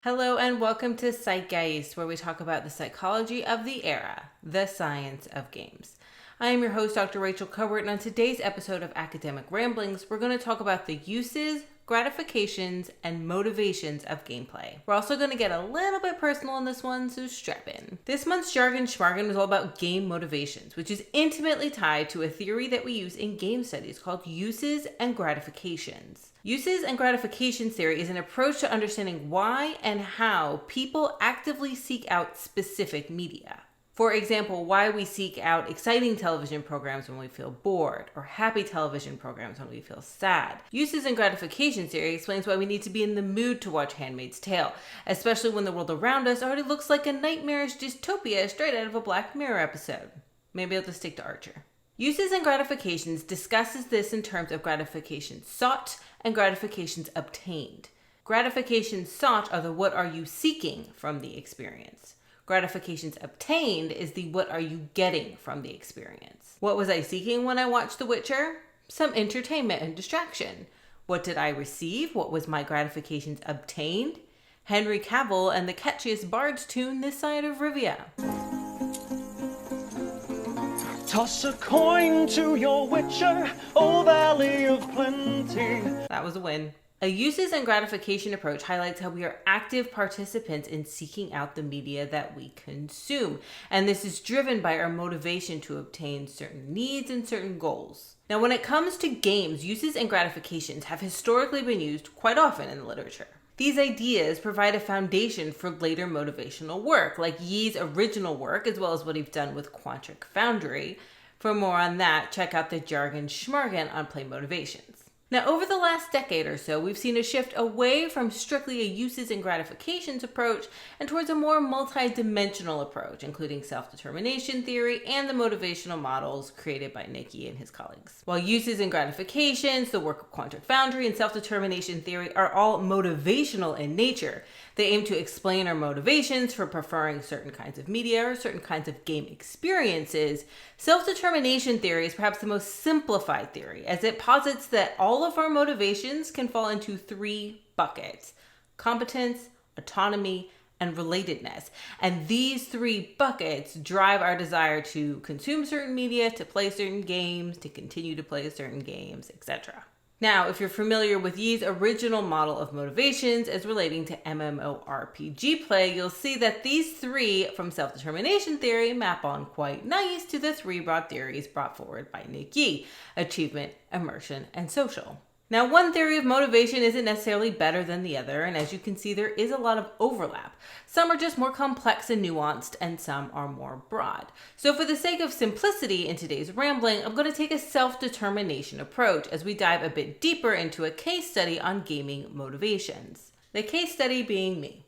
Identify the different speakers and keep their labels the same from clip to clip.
Speaker 1: Hello and welcome to Psychgeist, where we talk about the psychology of the era, the science of games. I am your host, Dr. Rachel Kowert, and on today's episode of Academic Ramblings, we're going to talk about the uses, gratifications, and motivations of gameplay. We're also going to get a little bit personal in this one, so strap in. This month's Jargon Schmargon is all about game motivations, which is intimately tied to a theory that we use in game studies called uses and gratifications. Uses and gratifications theory is an approach to understanding why and how people actively seek out specific media. For example, why we seek out exciting television programs when we feel bored, or happy television programs when we feel sad. Uses and gratification theory explains why we need to be in the mood to watch Handmaid's Tale, especially when the world around us already looks like a nightmarish dystopia straight out of a Black Mirror episode. Maybe I'll just stick to Archer. Uses and gratifications discusses this in terms of gratifications sought and gratifications obtained. Gratifications sought are the what are you seeking from the experience. Gratifications obtained is the what are you getting from the experience. What was I seeking when I watched The Witcher? Some entertainment and distraction. What did I receive? What was my gratifications obtained? Henry Cavill and the catchiest bard's tune this side of Rivia.
Speaker 2: Toss a coin to your witcher, O Valley of Plenty.
Speaker 1: That was a win. A uses and gratification approach highlights how we are active participants in seeking out the media that we consume. And this is driven by our motivation to obtain certain needs and certain goals. Now, when it comes to games, uses and gratifications have historically been used quite often in literature. These ideas provide a foundation for later motivational work, like Yee's original work, as well as what he's done with Quantric Foundry. For more on that, check out the Jargon Schmargon on play motivations. Now, over the last decade or so, we've seen a shift away from strictly a uses and gratifications approach and towards a more multi-dimensional approach, including self-determination theory and the motivational models created by Nick Yee and his colleagues. While uses and gratifications, the work of Quantric Foundry, and self-determination theory are all motivational in nature, they aim to explain our motivations for preferring certain kinds of media or certain kinds of game experiences. Self-determination theory is perhaps the most simplified theory, as it posits that all of our motivations can fall into three buckets: competence, autonomy, and relatedness. And these three buckets drive our desire to consume certain media, to play certain games, to continue to play certain games, etc. Now, if you're familiar with Yee's original model of motivations as relating to MMORPG play, you'll see that these three from self-determination theory map on quite nice to the three broad theories brought forward by Nick Yee: achievement, immersion, and social. Now, one theory of motivation isn't necessarily better than the other, and as you can see, there is a lot of overlap. Some are just more complex and nuanced, and some are more broad. So for the sake of simplicity in today's rambling, I'm going to take a self-determination approach as we dive a bit deeper into a case study on gaming motivations. The case study being me.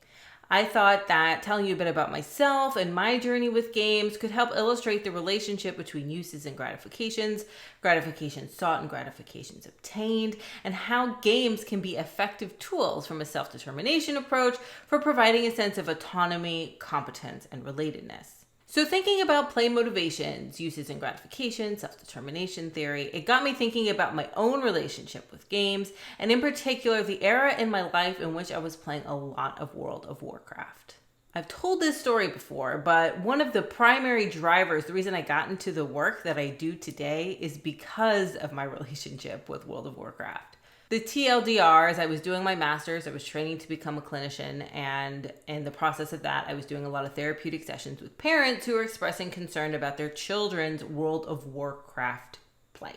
Speaker 1: I thought that telling you a bit about myself and my journey with games could help illustrate the relationship between uses and gratifications, gratifications sought and gratifications obtained, and how games can be effective tools from a self-determination approach for providing a sense of autonomy, competence, and relatedness. So thinking about play motivations, uses and gratifications, self-determination theory, it got me thinking about my own relationship with games, and in particular, the era in my life in which I was playing a lot of World of Warcraft. I've told this story before, but one of the primary drivers, the reason I got into the work that I do today, is because of my relationship with World of Warcraft. The TLDR, as I was doing my master's, I was training to become a clinician, and in the process of that, I was doing a lot of therapeutic sessions with parents who were expressing concern about their children's World of Warcraft play.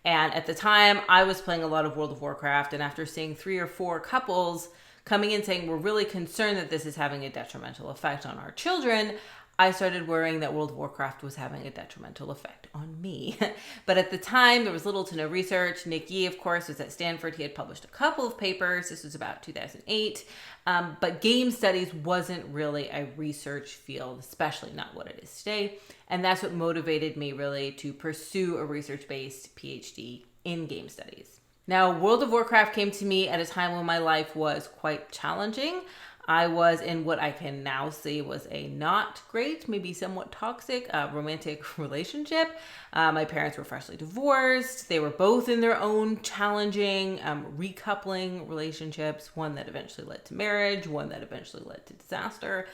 Speaker 1: And at the time, I was playing a lot of World of Warcraft, and after seeing 3 or 4 couples coming in saying, we're really concerned that this is having a detrimental effect on our children, I started worrying that World of Warcraft was having a detrimental effect on me. But at the time, there was little to no research. Nick Yee, of course, was at Stanford. He had published a couple of papers. This was about 2008. But game studies wasn't really a research field, especially not what it is today. And that's what motivated me really to pursue a research-based PhD in game studies. Now, World of Warcraft came to me at a time when my life was quite challenging. I was in what I can now see was a not great, maybe somewhat toxic romantic relationship. My parents were freshly divorced. They were both in their own challenging recoupling relationships, one that eventually led to marriage, one that eventually led to disaster,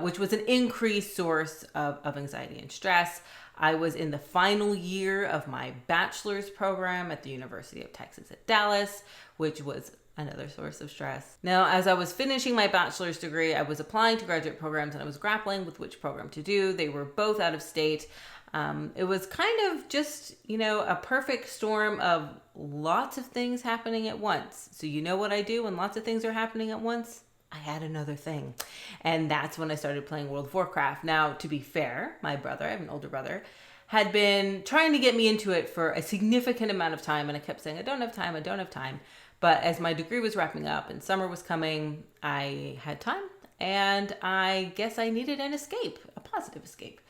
Speaker 1: which was an increased source of anxiety and stress. I was in the final year of my bachelor's program at the University of Texas at Dallas, which was another source of stress. Now, as I was finishing my bachelor's degree, I was applying to graduate programs and I was grappling with which program to do. They were both out of state. It was kind of just, a perfect storm of lots of things happening at once. So you know what I do when lots of things are happening at once? I had another thing. And that's when I started playing World of Warcraft. Now, to be fair, my brother, I have an older brother, had been trying to get me into it for a significant amount of time. And I kept saying, I don't have time. But as my degree was wrapping up and summer was coming, I had time. And I guess I needed an escape, a positive escape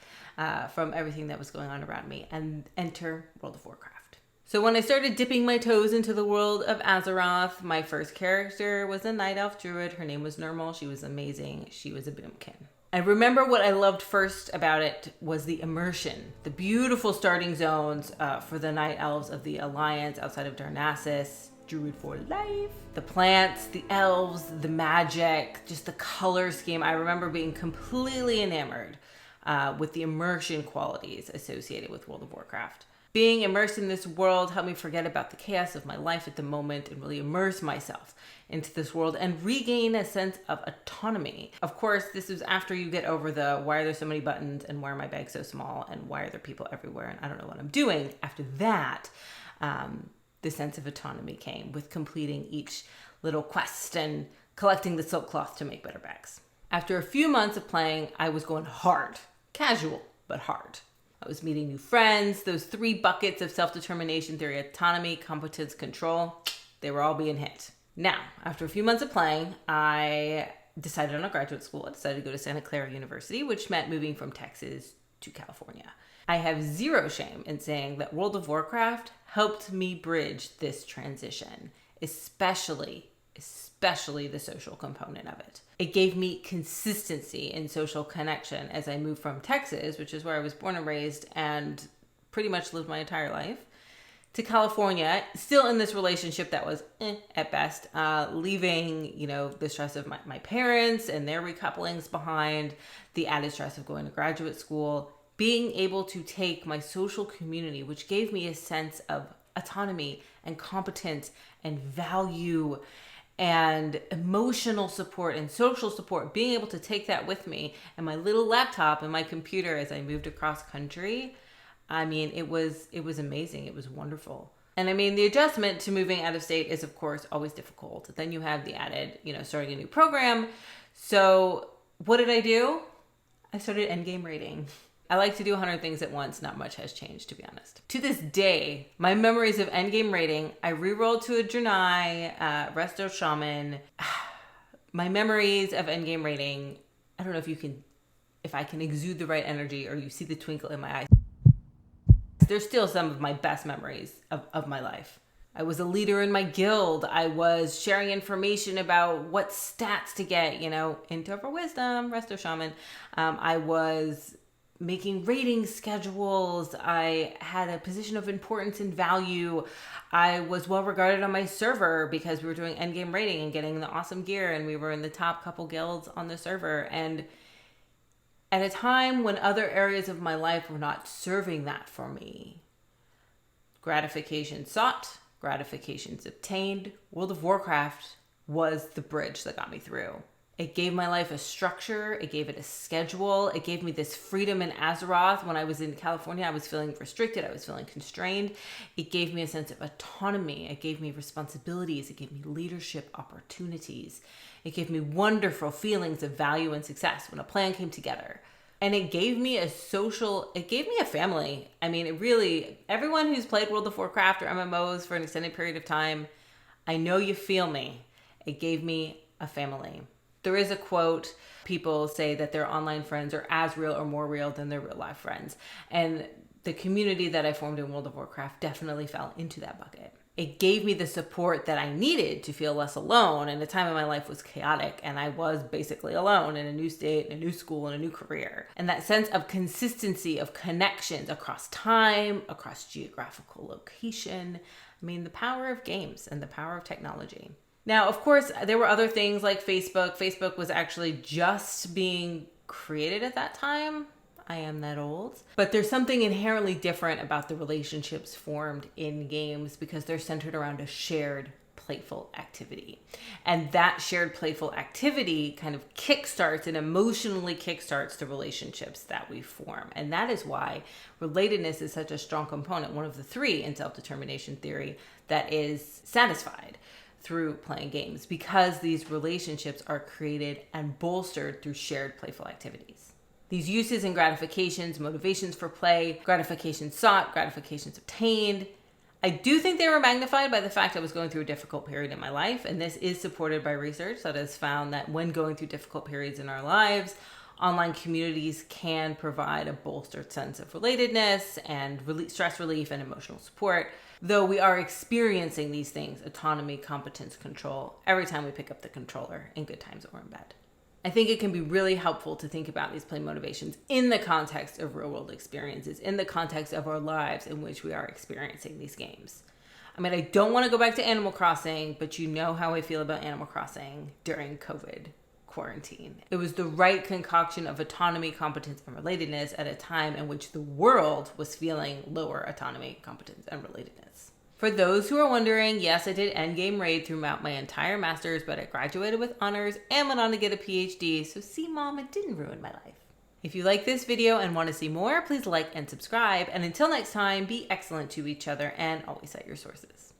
Speaker 1: from everything that was going on around me. And enter World of Warcraft. So when I started dipping my toes into the world of Azeroth, my first character was a night elf druid. Her name was Nirmal. She was amazing. She was a boomkin. I remember what I loved first about it was the immersion, the beautiful starting zones for the night elves of the Alliance outside of Darnassus. Druid for life. The plants, the elves, the magic, just the color scheme. I remember being completely enamored with the immersion qualities associated with World of Warcraft. Being immersed in this world helped me forget about the chaos of my life at the moment and really immerse myself into this world and regain a sense of autonomy. Of course, this is after you get over the why are there so many buttons and why are my bags so small and why are there people everywhere and I don't know what I'm doing. After that, the sense of autonomy came with completing each little quest and collecting the silk cloth to make better bags. After a few months of playing, I was going hard. Casual, but hard. I was meeting new friends. Those 3 buckets of self-determination theory, autonomy, competence, control, they were all being hit. Now, after a few months of playing, I decided on a graduate school. I decided to go to Santa Clara University, which meant moving from Texas to California. I have zero shame in saying that World of Warcraft helped me bridge this transition, especially the social component of it. It gave me consistency in social connection as I moved from Texas, which is where I was born and raised and pretty much lived my entire life, to California, still in this relationship that was at best, leaving, the stress of my parents and their recouplings behind, the added stress of going to graduate school, being able to take my social community, which gave me a sense of autonomy and competence and value and emotional support and social support, being able to take that with me and my little laptop and my computer as I moved across country. I mean, it was amazing. It was wonderful. And I mean, the adjustment to moving out of state is, of course, always difficult. Then you have the added, starting a new program. So what did I do? I started endgame rating. I like to do 100 things at once. Not much has changed, to be honest. To this day, my memories of endgame rating, I rerolled to a Draenei, Resto Shaman. My memories of endgame rating, I don't know if I can exude the right energy or you see the twinkle in my eyes. They're still some of my best memories of my life. I was a leader in my guild. I was sharing information about what stats to get, into for wisdom, Resto Shaman. I was making rating schedules. I had a position of importance and value. I was well regarded on my server because we were doing endgame rating and getting the awesome gear, and we were in the top couple guilds on the server. And at a time when other areas of my life were not serving that for me, gratifications sought, gratifications obtained, World of Warcraft was the bridge that got me through. It gave my life a structure. It gave it a schedule. It gave me this freedom in Azeroth. When I was in California, I was feeling restricted. I was feeling constrained. It gave me a sense of autonomy. It gave me responsibilities. It gave me leadership opportunities. It gave me wonderful feelings of value and success when a plan came together. And it gave me a family. I mean, it really, everyone who's played World of Warcraft or MMOs for an extended period of time, I know you feel me. It gave me a family. There is a quote, people say that their online friends are as real or more real than their real life friends. And the community that I formed in World of Warcraft definitely fell into that bucket. It gave me the support that I needed to feel less alone. And the time in my life was chaotic, and I was basically alone in a new state, in a new school, and a new career. And that sense of consistency, of connections across time, across geographical location. I mean, the power of games and the power of technology. Now, of course, there were other things like Facebook. Facebook was actually just being created at that time. I am that old. But there's something inherently different about the relationships formed in games because they're centered around a shared playful activity. And that shared playful activity kind of kickstarts and emotionally kickstarts the relationships that we form. And that is why relatedness is such a strong component, one of the three in self-determination theory, that is satisfied through playing games, because these relationships are created and bolstered through shared playful activities. These uses and gratifications, motivations for play, gratifications sought, gratifications obtained, I do think they were magnified by the fact I was going through a difficult period in my life, and this is supported by research that has found that when going through difficult periods in our lives, online communities can provide a bolstered sense of relatedness and stress relief and emotional support, though we are experiencing these things, autonomy, competence, control, every time we pick up the controller, in good times or in bad. I think it can be really helpful to think about these play motivations in the context of real world experiences, in the context of our lives in which we are experiencing these games. I mean, I don't want to go back to Animal Crossing, but you know how I feel about Animal Crossing during COVID quarantine. It was the right concoction of autonomy, competence, and relatedness at a time in which the world was feeling lower autonomy, competence, and relatedness. For those who are wondering, yes, I did endgame raid throughout my entire master's, but I graduated with honors and went on to get a PhD. So see, Mom, it didn't ruin my life. If you like this video and want to see more, please like and subscribe. And until next time, be excellent to each other and always cite your sources.